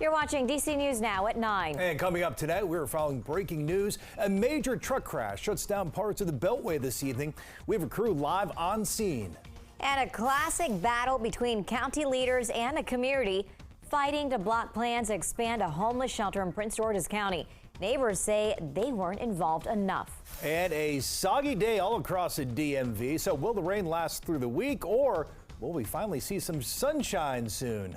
You're watching DC News Now at 9. And coming up tonight, we're following breaking news. A major truck crash shuts down parts of the Beltway this evening. We have a crew live on scene. And a classic battle between county leaders and the community fighting to block plans to expand a homeless shelter in Prince George's County. Neighbors say they weren't involved enough. And a soggy day all across the DMV. So will the rain last through the week, or will we finally see some sunshine soon?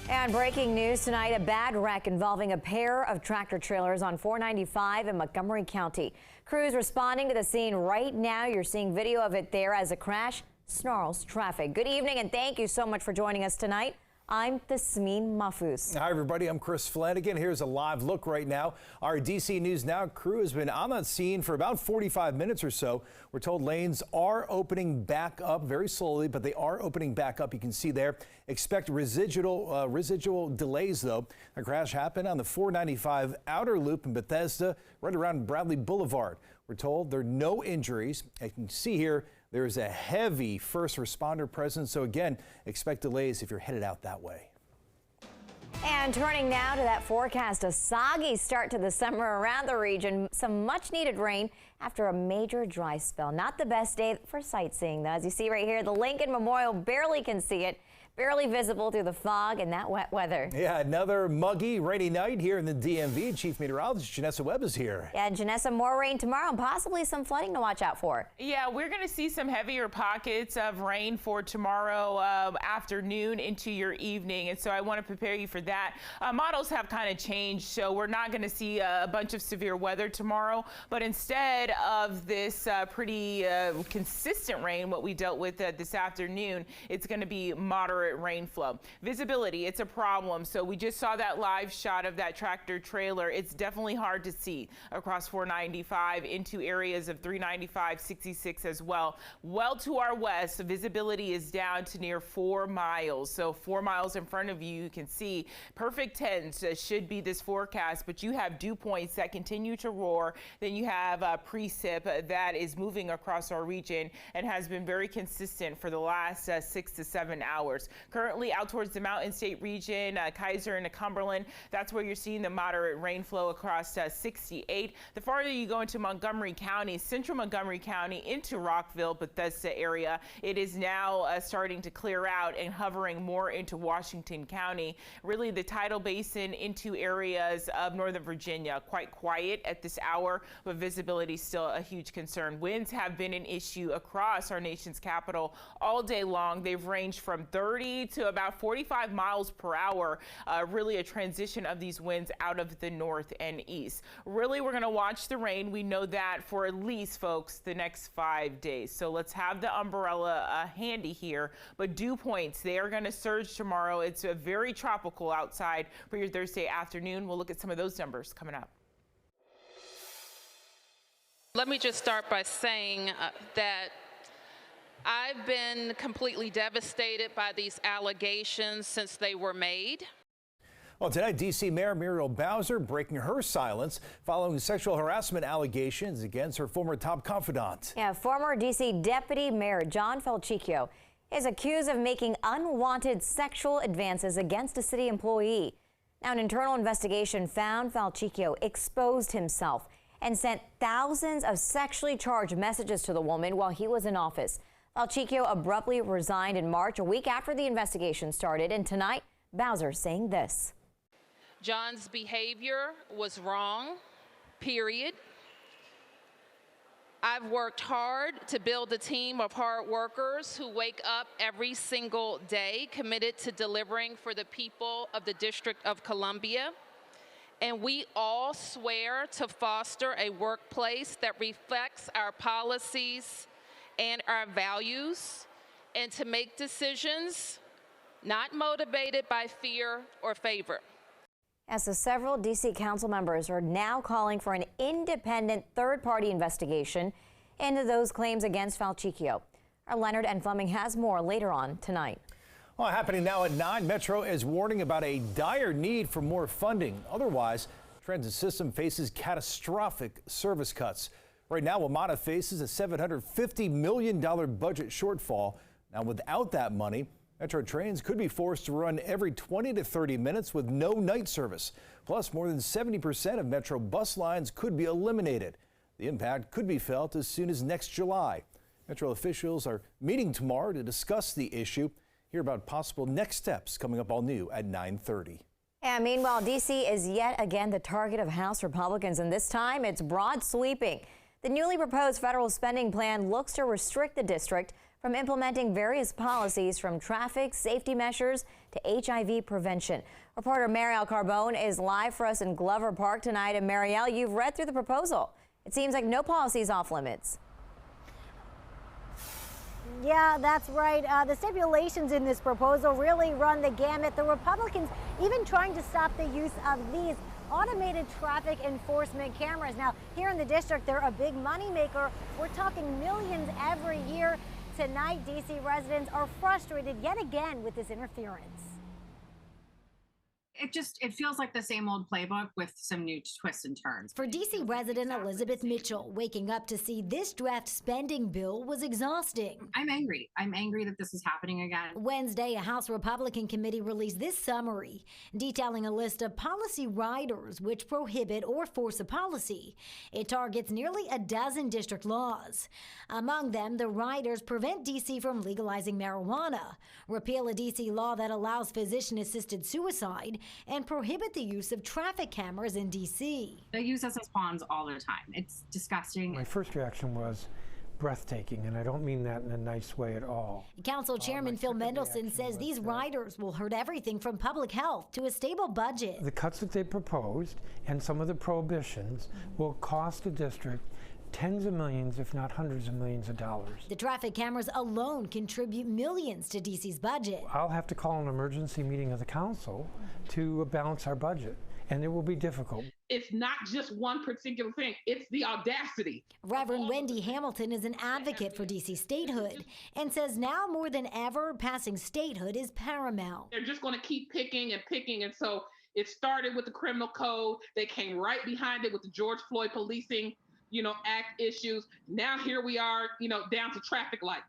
And breaking news tonight, a bad wreck involving a pair of tractor trailers on 495 in Montgomery County. Crews responding to the scene right now. You're seeing video of it there as the crash snarls traffic. Good evening and thank you so much for joining us tonight. I'm Tasmin Mahfouz. Hi, everybody. I'm Chris Flanagan. Here's a live look right now. Our DC News Now crew has been on that scene for about 45 minutes or so. We're told lanes are opening back up very slowly, but they are opening back up. You can see there. Expect residual delays, though. The crash happened on the 495 outer loop in Bethesda, right around Bradley Boulevard. We're told there are no injuries. As you can see here, there's a heavy first responder presence, so again, expect delays if you're headed out that way. And turning now to that forecast, a soggy start to the summer around the region. Some much needed rain after a major dry spell. Not the best day for sightseeing, though. As you see right here, the Lincoln Memorial barely can see it. Barely visible through the fog and that wet weather. Yeah, another muggy, rainy night here in the DMV. Chief Meteorologist Janessa Webb is here. Yeah, Janessa, more rain tomorrow and possibly some flooding to watch out for. Yeah, we're going to see some heavier pockets of rain for tomorrow afternoon into your evening. And so I want to prepare you for that. Models have kind of changed, so we're not going to see a bunch of severe weather tomorrow. But instead of this pretty consistent rain, what we dealt with this afternoon, it's going to be moderate rain flow. Visibility, it's a problem. So we just saw that live shot of that tractor trailer. It's definitely hard to see across 495 into areas of 395, 66 as well. Well to our west, visibility is down to near 4 miles. So 4 miles in front of you, you can see perfect tens should be this forecast, but you have dew points that continue to roar. Then you have a precip that is moving across our region and has been very consistent for the last 6 to 7 hours. Currently out towards the Mountain State region, Kaiser and Cumberland, that's where you're seeing the moderate rain flow across 68. The farther you go into Montgomery County, central Montgomery County into Rockville, Bethesda area, it is now starting to clear out and hovering more into Washington County. Really the tidal basin into areas of Northern Virginia, quite quiet at this hour, but visibility still a huge concern. Winds have been an issue across our nation's capital all day long. They've ranged from 30 to about 45 miles per hour, really a transition of these winds out of the north and east. Really, we're going to watch the rain. We know that for at least, folks, the next 5 days. So let's have the umbrella handy here. But dew points, they are going to surge tomorrow. It's very tropical outside for your Thursday afternoon. We'll look at some of those numbers coming up. Let me just start by saying that I've been completely devastated by these allegations since they were made. Well, tonight, D.C. Mayor Muriel Bowser breaking her silence following sexual harassment allegations against her former top confidant. Yeah, former D.C. Deputy Mayor John Falcicchio is accused of making unwanted sexual advances against a city employee. Now, an internal investigation found Falcicchio exposed himself and sent thousands of sexually charged messages to the woman while he was in office. Falcicchio abruptly resigned in March, a week after the investigation started, and tonight, Bowser saying this. John's behavior was wrong, period. I've worked hard to build a team of hard workers who wake up every single day committed to delivering for the people of the District of Columbia. And we all swear to foster a workplace that reflects our policies and our values, and to make decisions not motivated by fear or favor. As the several D.C. council members are now calling for an independent third-party investigation into those claims against Falcicchio. Our Leonard and Fleming has more later on tonight. Well, happening now at 9, Metro is warning about a dire need for more funding. Otherwise, transit system faces catastrophic service cuts. Right now, WMATA faces a $750 million budget shortfall. Now, without that money, Metro trains could be forced to run every 20 to 30 minutes with no night service. Plus, more than 70% of Metro bus lines could be eliminated. The impact could be felt as soon as next July. Metro officials are meeting tomorrow to discuss the issue. Hear about possible next steps coming up all new at 9:30. And meanwhile, D.C. is yet again the target of House Republicans, and this time it's broad sweeping. The newly proposed federal spending plan looks to restrict the district from implementing various policies from traffic safety measures to HIV prevention. Reporter Marielle Carbone is live for us in Glover Park tonight. And Marielle, you've read through the proposal. It seems like no policy is off limits. Yeah, that's right. The stipulations in this proposal really run the gamut. The Republicans even trying to stop the use of these automated traffic enforcement cameras. Now, here in the district, they're a big moneymaker. We're talking millions every year. Tonight, D.C. residents are frustrated yet again with this interference. It feels like the same old playbook with some new twists and turns. For D.C. resident Elizabeth Mitchell, waking up to see this draft spending bill was exhausting. I'm angry. I'm angry that this is happening again. Wednesday, a House Republican committee released this summary detailing a list of policy riders which prohibit or force a policy. It targets nearly a dozen district laws. Among them, the riders prevent D.C. from legalizing marijuana, repeal a D.C. law that allows physician-assisted suicide, and prohibit the use of traffic cameras in D.C. They use us as pawns all the time. It's disgusting. My first reaction was breathtaking, and I don't mean that in a nice way at all. Council Chairman Phil Mendelson says these riders will hurt everything from public health to a stable budget. The cuts that they proposed and some of the prohibitions will cost the district tens of millions, if not hundreds of millions of dollars. The traffic cameras alone contribute millions to D.C.'s budget. I'll have to call an emergency meeting of the council to balance our budget, and it will be difficult. It's not just one particular thing, it's the audacity. Reverend Wendy Hamilton is an advocate for D.C. statehood and says now more than ever, passing statehood is paramount. They're just going to keep picking and picking, and so it started with the criminal code. They came right behind it with the George Floyd policing act issues. Now here we are, down to traffic lights.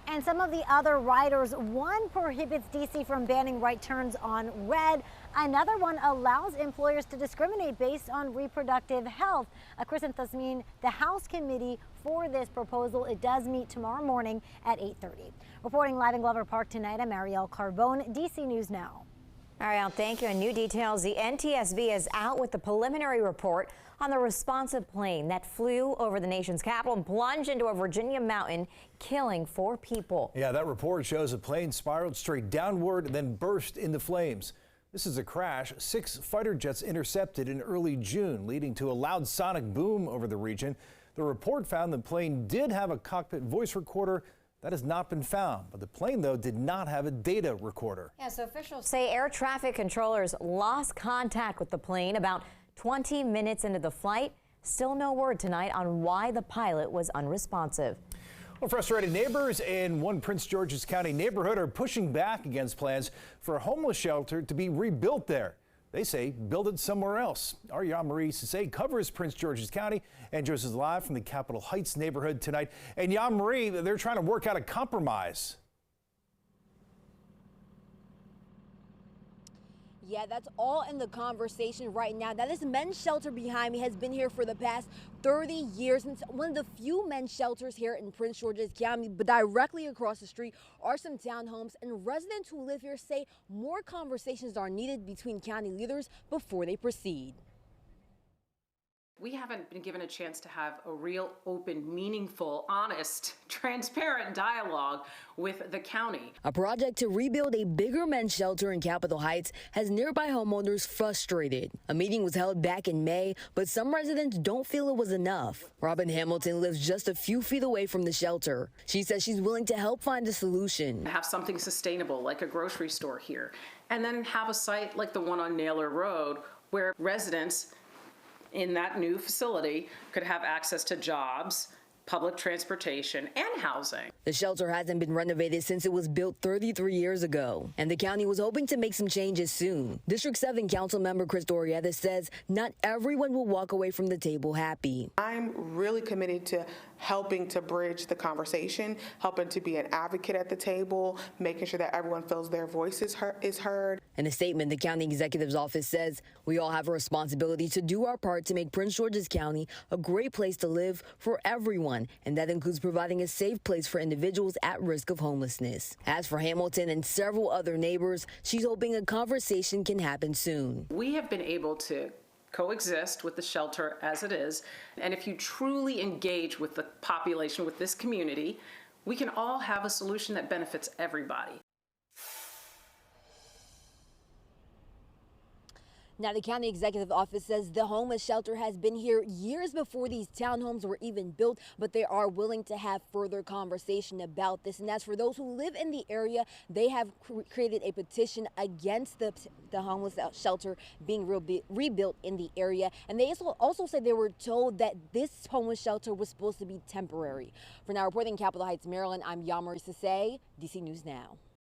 And some of the other riders, one prohibits D.C. from banning right turns on red. Another one allows employers to discriminate based on reproductive health. Kristen Thasmin, the House committee for this proposal, it does meet tomorrow morning at 8:30. Reporting live in Glover Park tonight, I'm Marielle Carbone, D.C. News Now. Marielle, thank you. And new details, the NTSB is out with the preliminary report on the responsive plane that flew over the nation's capital and plunged into a Virginia mountain, killing 4 people. Yeah, that report shows the plane spiraled straight downward and then burst into flames. This is a crash 6 fighter jets intercepted in early June, leading to a loud sonic boom over the region. The report found the plane did have a cockpit voice recorder. That has not been found, but the plane, though, did not have a data recorder. Yeah, so officials say air traffic controllers lost contact with the plane about 20 minutes into the flight. Still no word tonight on why the pilot was unresponsive. Well, frustrated neighbors in one Prince George's County neighborhood are pushing back against plans for a homeless shelter to be rebuilt there. They say build it somewhere else. Our Jan-Marie Sisse covers Prince George's County and joins us live from the Capitol Heights neighborhood tonight. And Jan-Marie, they're trying to work out a compromise. Yeah, that's all in the conversation right now. Now, this men's shelter behind me has been here for the past 30 years. And it's one of the few men's shelters here in Prince George's County. But directly across the street are some townhomes. And residents who live here say more conversations are needed between county leaders before they proceed. We haven't been given a chance to have a real open, meaningful, honest, transparent dialogue with the county. A project to rebuild a bigger men's shelter in Capitol Heights has nearby homeowners frustrated. A meeting was held back in May, but some residents don't feel it was enough. Robin Hamilton lives just a few feet away from the shelter. She says she's willing to help find a solution. Have something sustainable like a grocery store here, and then have a site like the one on Naylor Road where residents in that new facility could have access to jobs, public transportation, and housing. The shelter hasn't been renovated since it was built 33 years ago, and the county was hoping to make some changes soon. District 7 Council Member Chris Dorieta says not everyone will walk away from the table happy. I'm really committed to helping to bridge the conversation, helping to be an advocate at the table, making sure that everyone feels their voice is heard. In a statement, the county executive's office says we all have a responsibility to do our part to make Prince George's County a great place to live for everyone, and that includes providing a safe place for individuals at risk of homelessness. As for Hamilton and several other neighbors, she's hoping a conversation can happen soon. We have been able to coexist with the shelter as it is, and if you truly engage with the population, with this community, we can all have a solution that benefits everybody. Now, the county executive office says the homeless shelter has been here years before these townhomes were even built, but they are willing to have further conversation about this. And as for those who live in the area, they have created a petition against the homeless shelter being rebuilt in the area. And they also said they were told that this homeless shelter was supposed to be temporary. For now, reporting in Capitol Heights, Maryland, I'm Yamari Sase, DC News Now.